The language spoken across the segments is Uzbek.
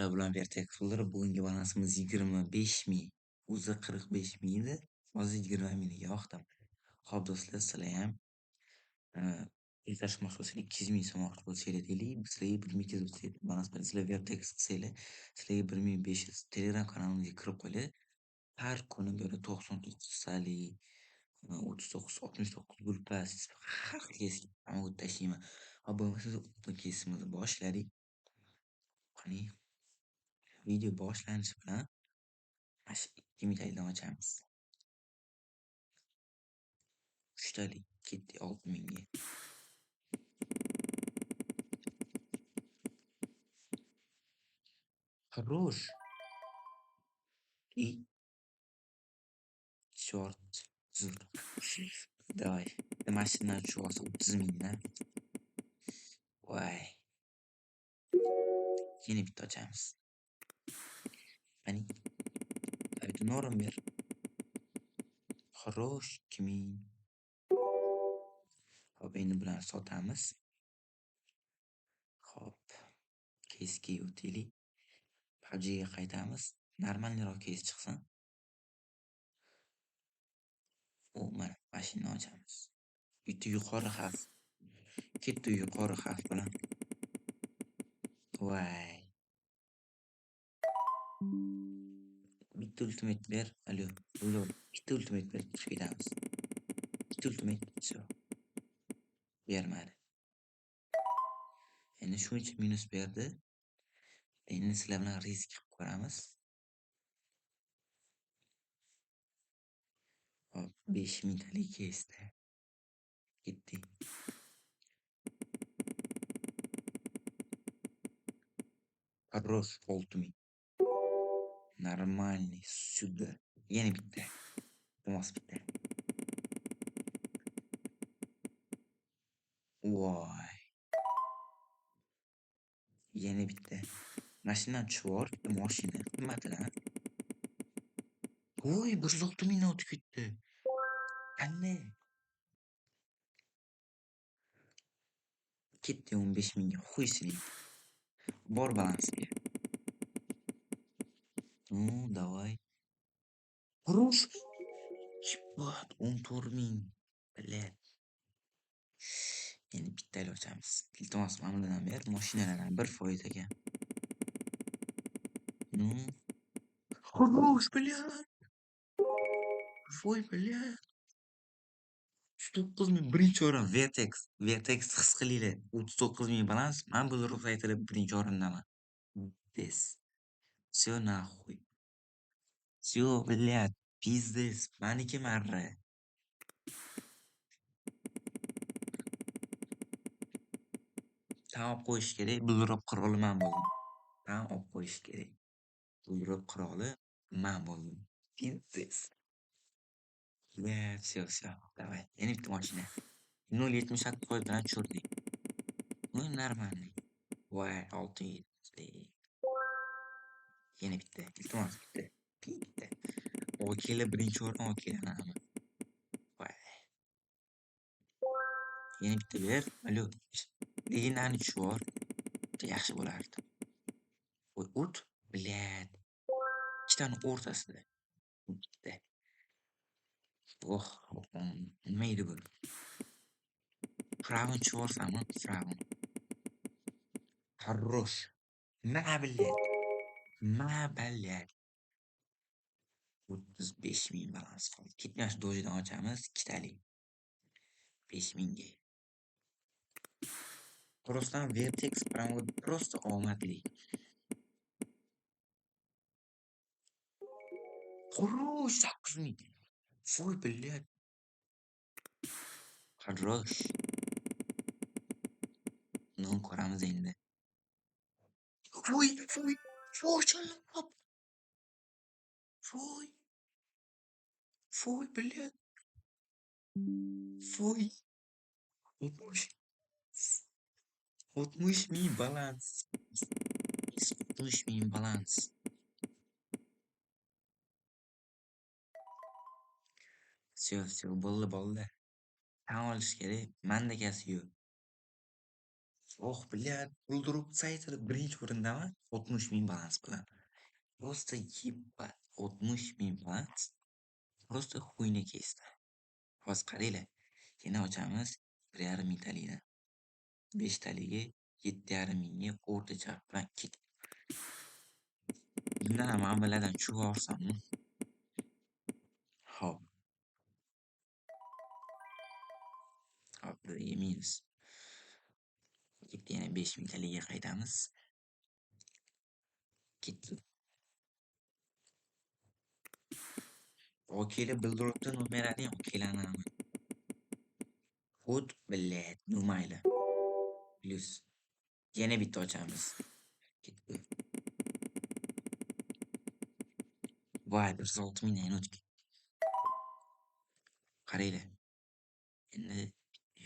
sizlar bilan verteklar bugungi balansimiz 25.000. O'zi 45.000 edi. Hozir 20.000 ga yoqdim. Xo'p do'stlar, sizlar ham izlash maqsadida 200.000 so'moqchi bo'lsanglar deylik, bizlarga 1.200 bo'lsanglar, balans bilan sizlar vertex qilsanglar, sizlarga 1.500 Telegram kanalimizga kirib qo'yinglar. Har kuni böyle 99 39 69 bulpasiz har xil kesib o'tib tashlayman. Hop bo'lmasa o'tni kesimizni boshladik. Qani video boshlanishi bilan mana shu 2 mingtalikdan ochamiz. 3 talik ketdi 6.000 ga. Хорош. И черт. Давай. Машина şu olsa 30.000 dan. Vay. Yeni bitti açacağımız. Hani. Evet, norm bir. Хорош. Kimin? Hop, endi bularni sotamiz. Hop. Keski o'taylik. PUBG'ga qaytamiz. Normalniroq kes chiqsin. Mana mashinani ochamiz. Bitta yuqori xavf. Ketdi yuqori xavf bilan. Vay. Bitta ultimate ber. Alo. Bitta ultimate ber. Chiqib ketamiz. Bitta ultimate. Все. Bermadi. Endi shuncha minus berdi. Endi sizlar bilan risk qilib ko'ramiz. Hop, 5.000 talik kesdi. Ketdi. Хорош, 6.000. Нормальный. Сюда. Yana bitta. Iltimos bitta. Voy. Yana bitta. Mashinadan tushib bor, mashina qimmatlan. Voy, 106.000 dan o'tib ketdi. Qanday? Ketdi 15.000 ga. Qo'ysin. Bor balansiga. Давай. Хорош. Ебать, 14.000. Блядь. Endi bittalik ochamiz. Iltimos, mana bundan ber, mashinalardan 1% ekan. Хорош, блядь. Voy, блядь. 39.000 birinchi o'rin Vertex. Vertex his qilinglar. 39.000 balans. Men bu saytida birinchi o'rindaman. This. Всё нахуй. Всё, блядь. Пиздец. Meniki marra. Tan olib qo'yish kerak. Bulduruq qiroli men bo'ldim. Tan olib qo'yish kerak. Bulduruq qiroli men bo'ldim. Pиздец. Всё. Давай. Yana bitta mashina. 0.76 qo'yibdan tushirdik. Нормальный. Voy, 6.7. Yana bitta. Iltimos bitta. Bitta. Okeylar birinchi o'rin okeylanadi. Voy. Yana bitta ber. Alo. Legendani tushib bor. Yaxshi bo'lardi. Voy, o't. Блядь. Ikkitani o'rtasida. Bitta. Nima edi bu? Firavun tushib borsanmi? Firavun. Хорош. Ma, блядь. 35.000 balans qoldi. Ketmas dojidan ochamiz. Ikkitalik. 5.000 ga. Просто Vertex прям вот просто omadli. Хорош, 8.000. Voy, блядь. Хорош. Ko'ramiz endi. Voy, chalab. Voy, блядь. Voy. 60.000 balans. 60.000 balans. Всё, bo'ldi. Tan olish kerak. Menda gasi yo'q. Oh, bilyard buldurup saytida birinchi o'rindami? 60.000 balans bilan. Просто ебать, 60.000 balans. Просто xuyna kesdi. Hozir qaranglar, yana ochamiz 1,5 mingtalikni. 5 taligi 7,5 mingga o'rtacha bilan ketdi. Bundan ham avvaldan tushib olsammi? Hop, hop, bizga minus. Ketdi, yana 5 mingtaligiga qaytamiz. Ketdi. Okeylar bildiribdi nomerani, okeylarni. Xud, блядь, ну mayli. Plyus. Yana bitta ochamiz. Ketdi. Voy, 106 mingdan o'tdik. Qaranglar. Endi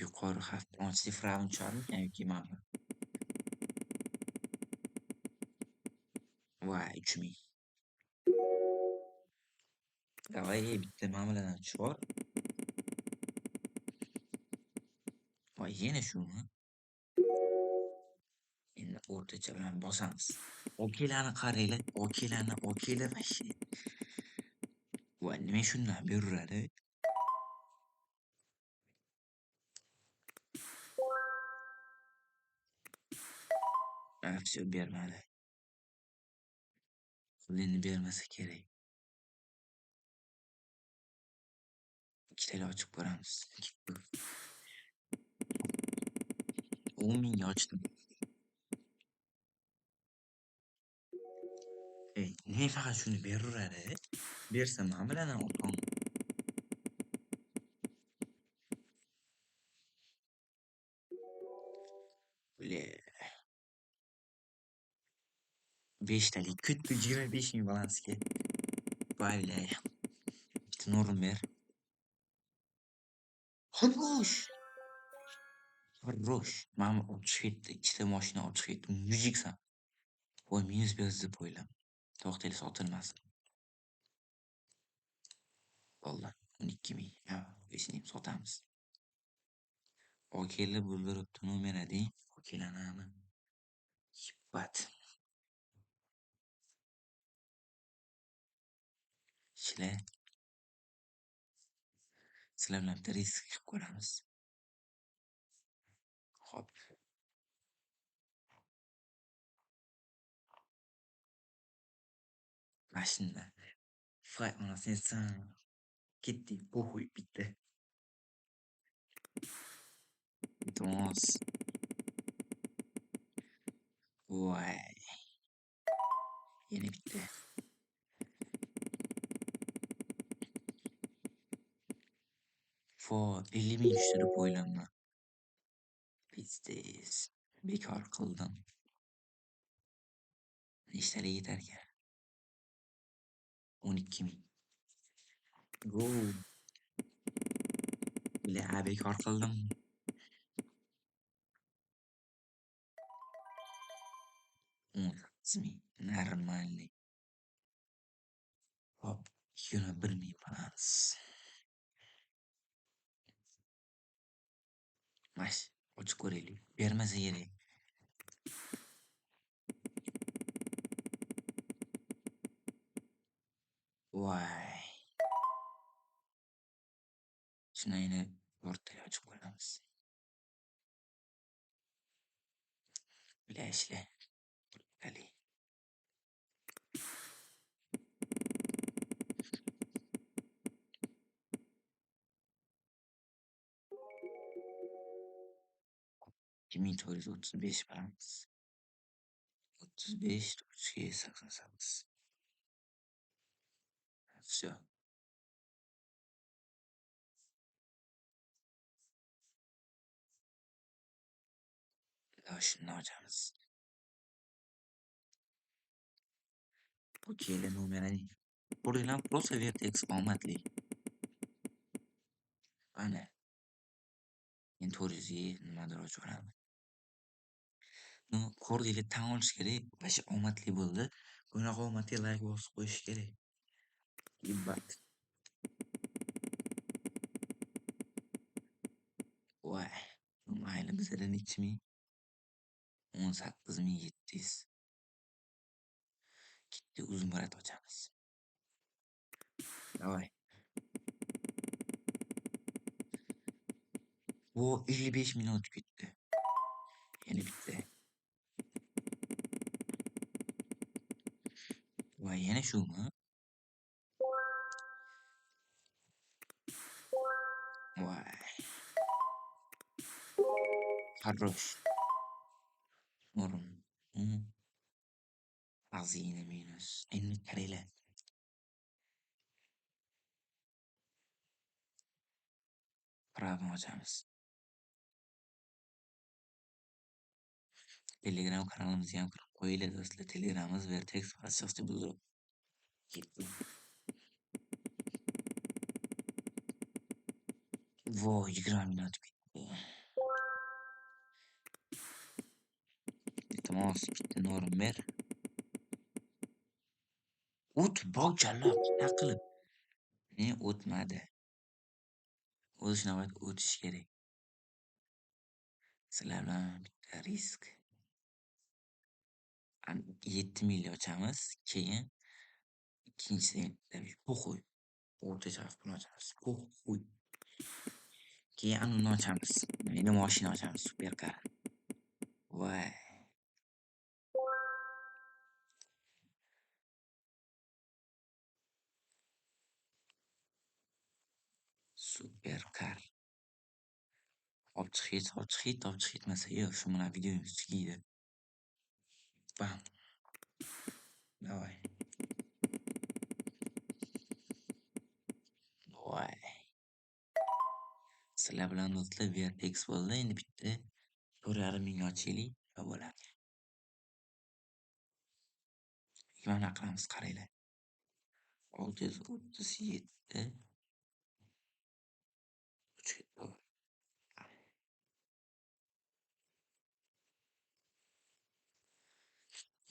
yuqori xavf sifravni tusharmikan yoki manmi? Voy, 3 ming. Давай bitta mana bilan tushib ol. Voy, yana shumi? Endi o'rtacha bilan bosamiz. Okeylarni qaranglar, okeylarni, okeylar вообще. Voy, nima shundan beraveradi? Все bermadi. Endi bermasa kerak. Ikkitala ochib ko'ramiz. 10 mingga ochdim. Nima faqat shuni beraveradi? Bersa man bilan ham otam. Bля. 5 talik ketdi 25 ming balansga. Voy, bля. Bitta norin ber. Xo'sh. Хорош. Mana ochib ketdi. Ikkita mashina ochib ketdi. Mujiksan. Voy, minus berdi deb o'ylam. To'xtaylik, sotilmasin. Bo'ldi. 12 ming. Ha, esini sotamiz. Okeylar bildiribdi nomerani. Okeylarni. Ебать. Sizlar bilan bitta risk qilib ko'ramiz. Hop. Mashina. Voy, onasini aytsam. Ketdik, похуй, bitta. Iltimos. Voy. Yana bitta. Voy, 50 ming tushdi deb o'ylamman. Pizdes. Bekor qildim. Nechtalik yetarkan? 12 ming. Go. Bля, bekor qildim. 18 ming. Нормальный. Hop, 21 ming balans. Mash, ochib ko'raylik. Bermasa kerak. Voy. Shuni yana o'rtaga ochib ko'ramiz. Bля, ishla. Ali. Ikki ming to'rt yuz o'ttiz besh balans. 35, 32, 88. Всё. Shuni ochamiz. Okeylar nomerani. Ko'ringlar, просто Vertex omadli. Ana. Men 400 ga nimadir ochib olaman. No, ko'rdinglar, tan olish kerak. Вообще omadli bo'ldi. Bunaqa omadga like bosib qo'yish kerak. Ебать. Voy. Mayli, bizada nechi ming? 18.700. Gitti uzun murat ochamiz. Davay. Bu 55 minut ketdi. Yana bitta. Va yana shumi? Voy, хорош. O'rin. Xazina minus. Endi qaranglar. Pravni ochamiz. Telegram kanalimizga ham kirib qo'yinglar do'stlar. Telegramimiz Vertex podshafti bo'ldi. Ketdi. Voy, 20 minut ketdi. Iltimos, bitta norin ber. O't bor jallob, nima qilib? Ne o'tmadi. O'zish navbat o'tish kerak. Sizlar bilan bitta risk. 7 million ochamiz, keyin ikkinchisiga puxuy. O'rtacha pul ochamiz. Puxuy. Keyin anuni ochamiz. Endi mashina ochamiz, superkar. Voy. Superkar. Olib chiq yetmasa, shu bilan videomiz tugaydi. Bam. Давай. Voy. Sizlar bilan do'stlar Vertex bo'ldi. Endi bitta 4,5 ming ochaylik va bo'ladi. Mana qilamiz, qaranglar. 637 3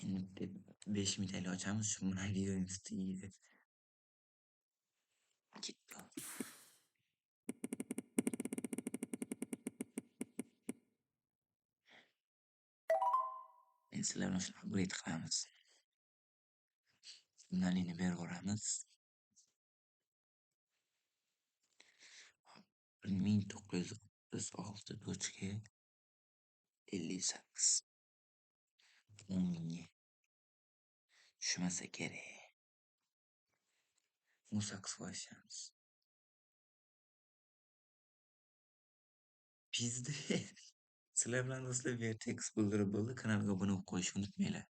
Endi 5 mingtalik ochamiz, shu bilan videomiz tugaydi. Ketdi. Endi sizlar bilan shuni upgrade qilamiz. Signalini berib yuboramiz. 1936.58 10 mingga tushmasa kerak. 18 qo'yishamiz. Pizda. Sizlar bilan do'stlar Vertex bildirib bo'ldi. Kanalga obuna bo'lib qo'yishni unutmanglar.